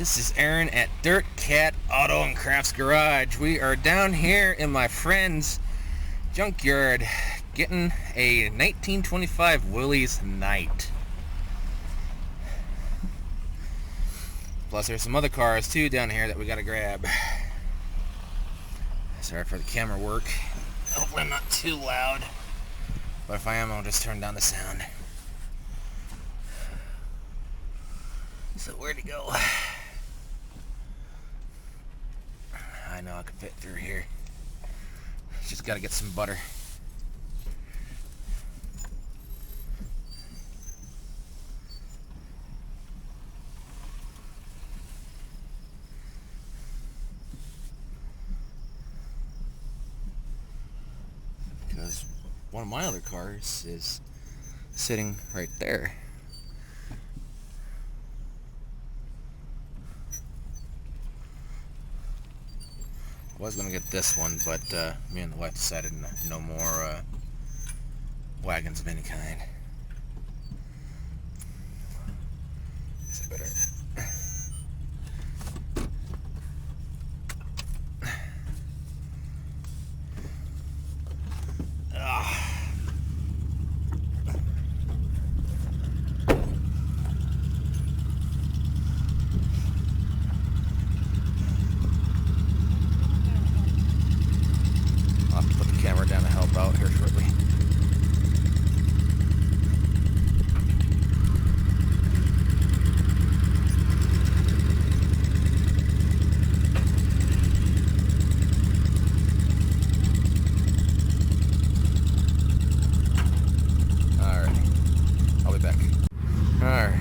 This is Aaron at DirtCat Auto and Crafts Garage. We are down here in my friend's junkyard getting a 1925 Willys Knight. Plus there's some other cars too down here that we gotta grab. Sorry for the camera work. Hopefully I'm not too loud. But if I am, I'll just turn down the sound. So where'd he go? I know I could fit through here. Just gotta get some butter. Because one of my other cars is sitting right there. I was gonna get this one, but me and the wife decided no more wagons of any kind. It's better. Camera down to help out here shortly. Alright, I'll be back. Alright.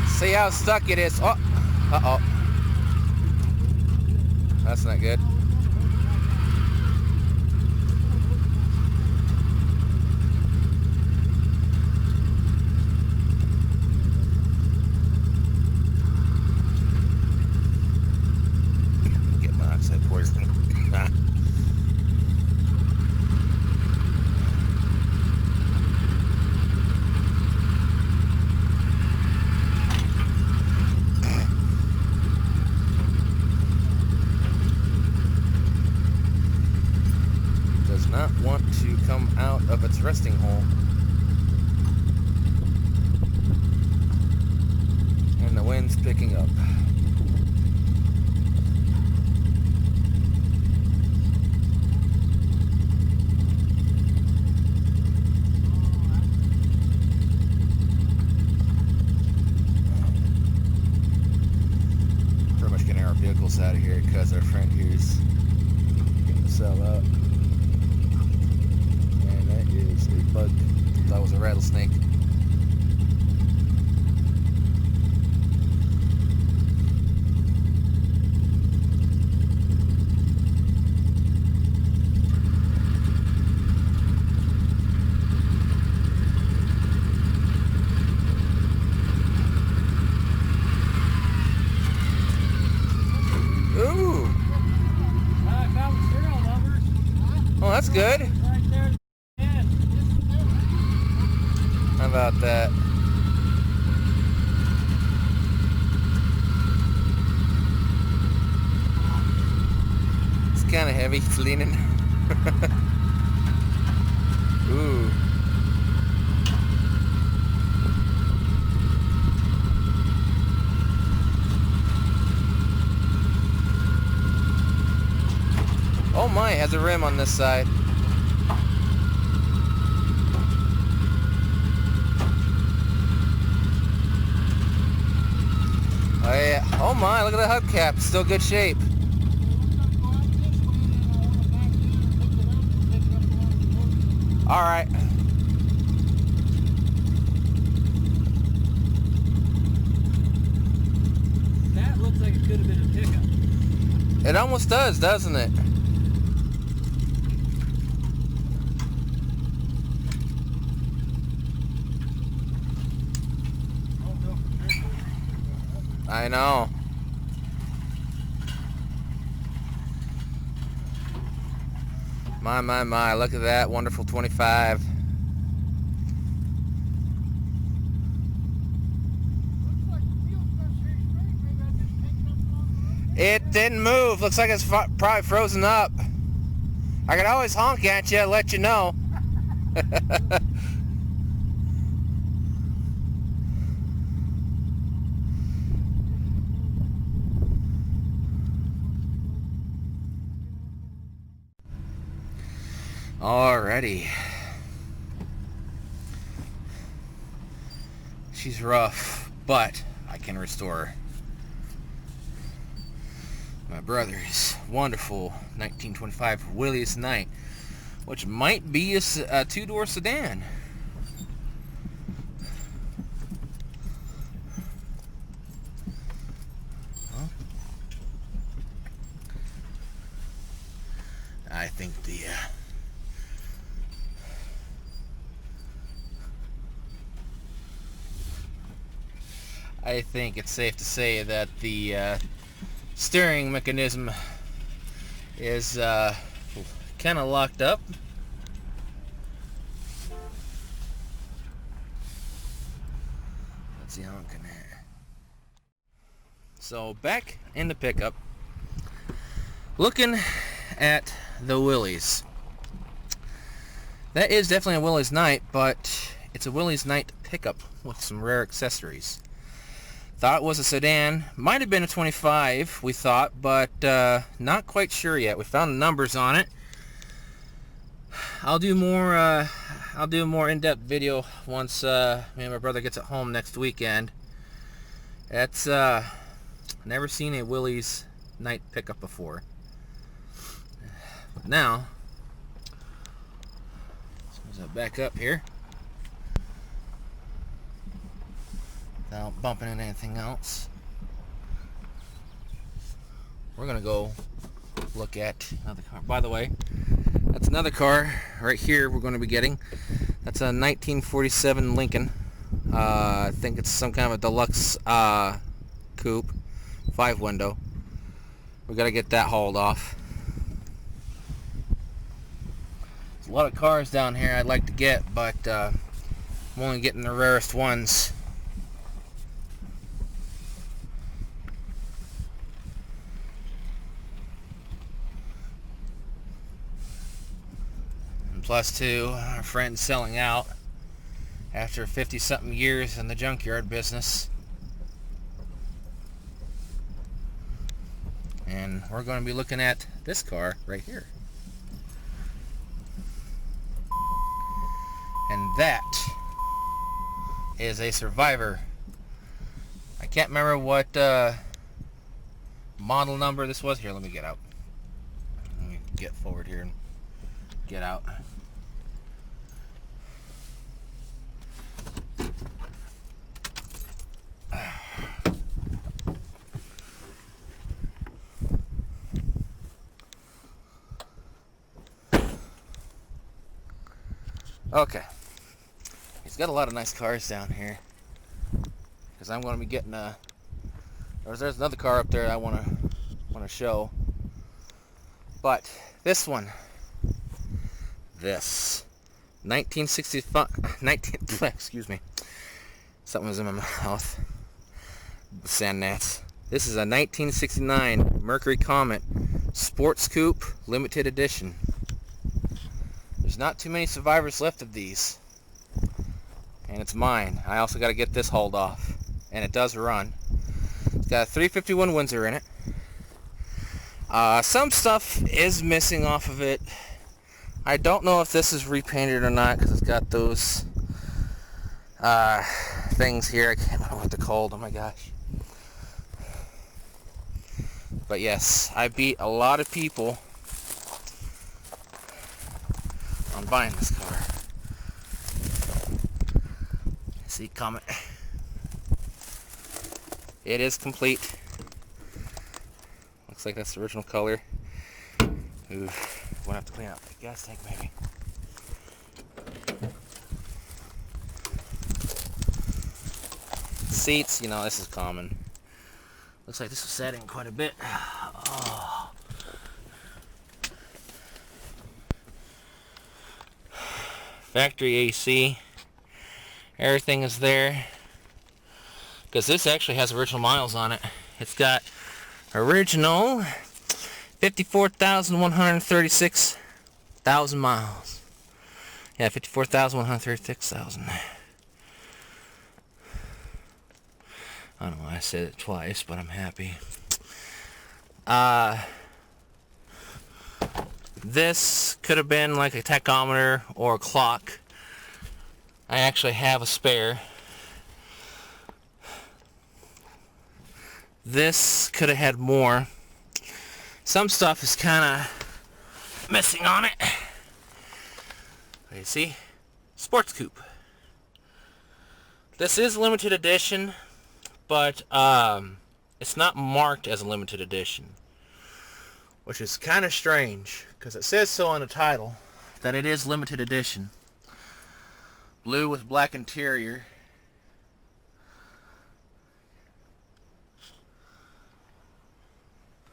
See how stuck it is. Oh! Uh-oh. That's not good. Get monoxide poisoning. Not want to come out of its resting hole. And the wind's picking up. Pretty much getting our vehicles out of here because our friend here's getting the cell out. Is a bug. That was a rattlesnake. Ooh! Oh, that's good. How about that? It's kind of heavy. It's leaning. Ooh. Oh my, it has a rim on this side. Oh yeah. Oh my, look at the hubcap. Still good shape. Alright. That looks like it could have been a pickup. It almost does, doesn't it? I know. My, look at that wonderful 25. It didn't move. Looks like it's probably frozen up. I could always honk at you, let you know. Alrighty. She's rough, but I can restore her. My brother's wonderful 1925 Willys Knight, which might be a two-door sedan. Well, I think it's safe to say that the steering mechanism is kind of locked up. Let's see how I'm gonna. So back in the pickup, looking at the Willys. That is definitely a Willys Knight, but it's a Willys Knight pickup with some rare accessories. Thought it was a sedan. Might have been a 25, we thought, but not quite sure yet. We found the numbers on it. I'll do a more in-depth video once me and my brother gets it home next weekend. That's never seen a Willys Knight pickup before. But now, let's back up here. Without bumping into anything else, we're gonna go look at another car. By the way, that's another car right here we're going to be getting. That's a 1947 Lincoln. I think it's some kind of a deluxe coupe, 5-window. We got to get that hauled off. There's a lot of cars down here I'd like to get, but I'm only getting the rarest ones. Plus two, our friend's selling out after 50-something years in the junkyard business. And we're going to be looking at this car right here. And that is a Survivor. I can't remember what model number this was. Here, let me get out. Let me get forward here and get out. Okay, he's got a lot of nice cars down here, because I'm going to be getting there's another car up there I want to show, but this one, this 1965 excuse me, something was in my mouth. Sand gnats. This is a 1969 Mercury Comet Sports Coupe Limited Edition. There's not too many Survivors left of these, and it's mine. I also got to get this hauled off, and it does run. It's got a 351 Windsor in it. Some stuff is missing off of it. I don't know if this is repainted or not, because it's got those things here. I can't remember what they're called. Oh my gosh. But yes, I beat a lot of people on buying this car. See, Comet. It is complete. Looks like that's the original color. Ooh, we'll have to clean out the gas tank maybe. Seats, you know, this is common. Looks like this was sat in quite a bit. Oh. Factory AC. Everything is there. Because this actually has original miles on it. It's got Original 54,136,000 miles. Yeah, 54,136,000. I don't know why I said it twice, but I'm happy. This could have been like a tachometer or a clock. I actually have a spare. This could have had more. Some stuff is kind of missing on it. You see? Sports coupe. This is limited edition, but it's not marked as a limited edition, which is kind of strange because it says so on the title that it is limited edition. Blue with black interior.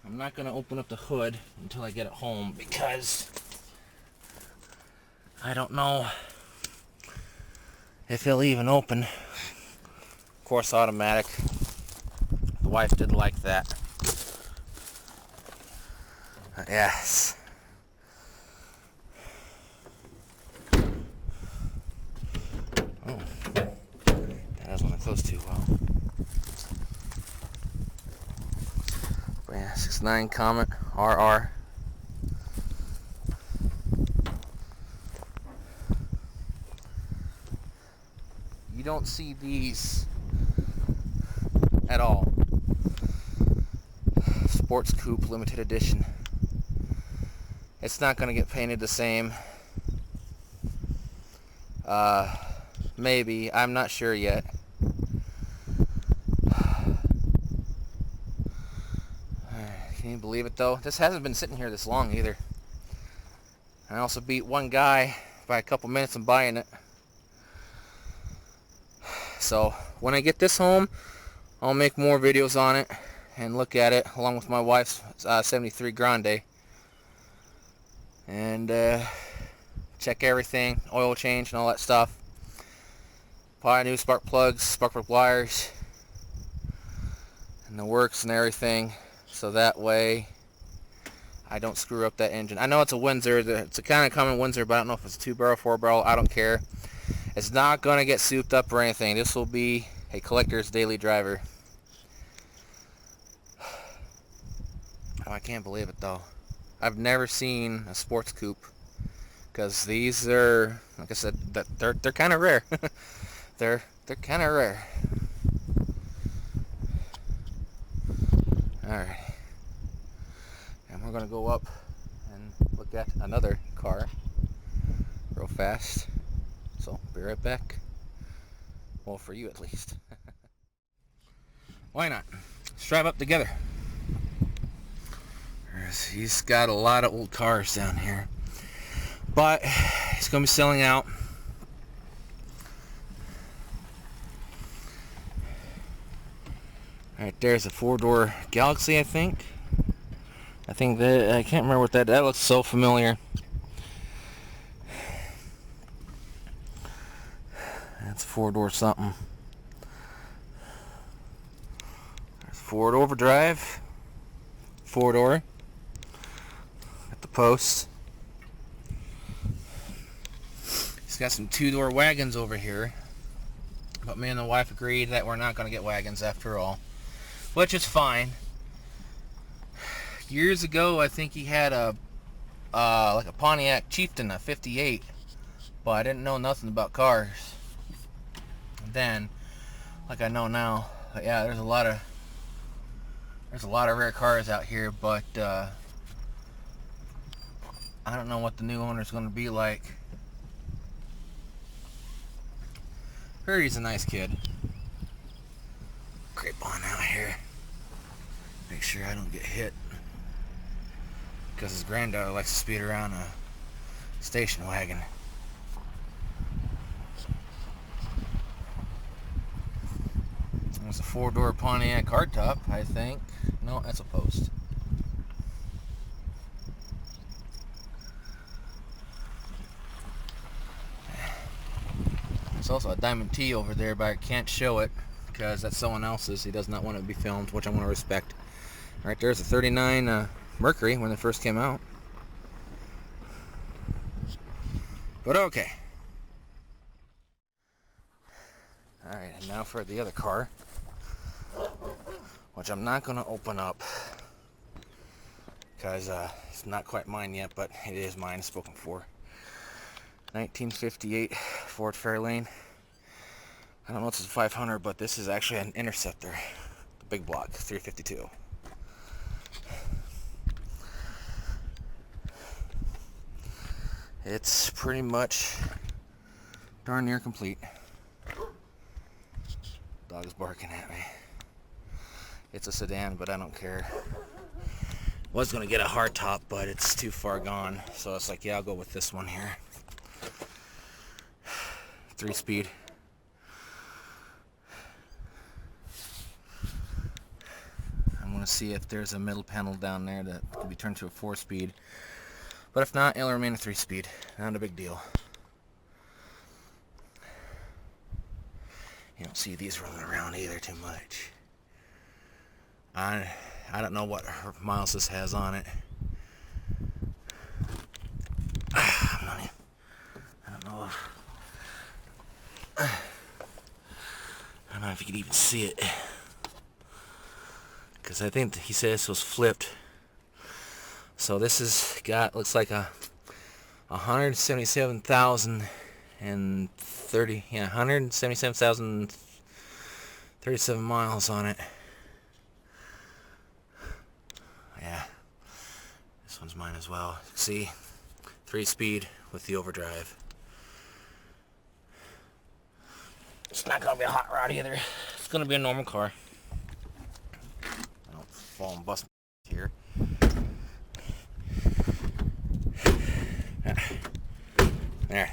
I'm not going to open up the hood until I get it home because I don't know if it'll even open. Of course, automatic. The wife did like that. Yes. Oh, that doesn't want to close too well. But yeah, 69 Comet RR. You don't see these at all. Sports Coupe limited edition. It's not going to get painted the same. Maybe. I'm not sure yet. Can you believe it though? This hasn't been sitting here this long either. I also beat one guy by a couple minutes in buying it. So when I get this home, I'll make more videos on it and look at it along with my wife's 73 Grande. And check everything, oil change and all that stuff. Buy new spark plugs, spark plug wires, and the works and everything, so that way I don't screw up that engine. I know it's a Windsor, it's a kind of common Windsor, but I don't know if it's a 2-barrel, 4-barrel, I don't care. It's not going to get souped up or anything. This will be a collector's daily driver. Oh, I can't believe it though. I've never seen a sports coupe, because these are, like I said, they're kind of rare. they're kind of rare. All right, and we're gonna go up and look at another car real fast. So be right back. Well, for you at least. Why not? Let's drive up together. He's got a lot of old cars down here, but he's going to be selling out. Alright, there's a 4-door Galaxy, I think. I can't remember what that looks so familiar. That's a 4-door something. There's Ford Overdrive. 4-door. Post. He's got some 2-door wagons over here, but me and the wife agreed that we're not going to get wagons after all, which is fine. Years ago, I think he had a like a Pontiac Chieftain, a 58, but I didn't know nothing about cars then, like I know now. But yeah, there's a lot of rare cars out here, but I don't know what the new owner's going to be like. Heard he's a nice kid. Creep on out here. Make sure I don't get hit. Because his granddaughter likes to speed around a station wagon. It's a 4-door Pontiac hardtop, I think. No, that's a post. There's also a Diamond T over there, but I can't show it because that's someone else's. He does not want it to be filmed, which I'm going to respect. Right there's a 39 Mercury when they first came out. But okay. Alright, and now for the other car, which I'm not going to open up because it's not quite mine yet, but it is mine, spoken for. 1958 Ford Fairlane. I don't know if it's a 500, but this is actually an Interceptor, the big block, 352. It's pretty much darn near complete. Dog's barking at me. It's a sedan, but I don't care. Was gonna get a hardtop, but it's too far gone, so it's like, yeah, I'll go with this one here. 3-speed. I'm gonna see if there's a middle panel down there that can be turned to a 4-speed, but if not, it'll remain a 3-speed. Not a big deal. You don't see these rolling around either too much. I don't know what miles this has on it. I don't know if you could even see it, because I think he said this was flipped. So this has got, looks like a 177,037 miles on it. Yeah, this one's mine as well. See, 3-speed with the overdrive. It's not gonna be a hot rod either. It's gonna be a normal car. I don't fall and bust here. There.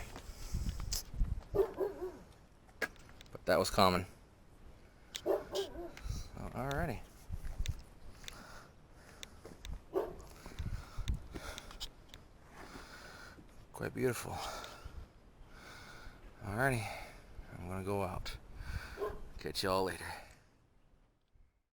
But that was common. So, alrighty. Quite beautiful. Alrighty. I'm gonna go out. Catch y'all later.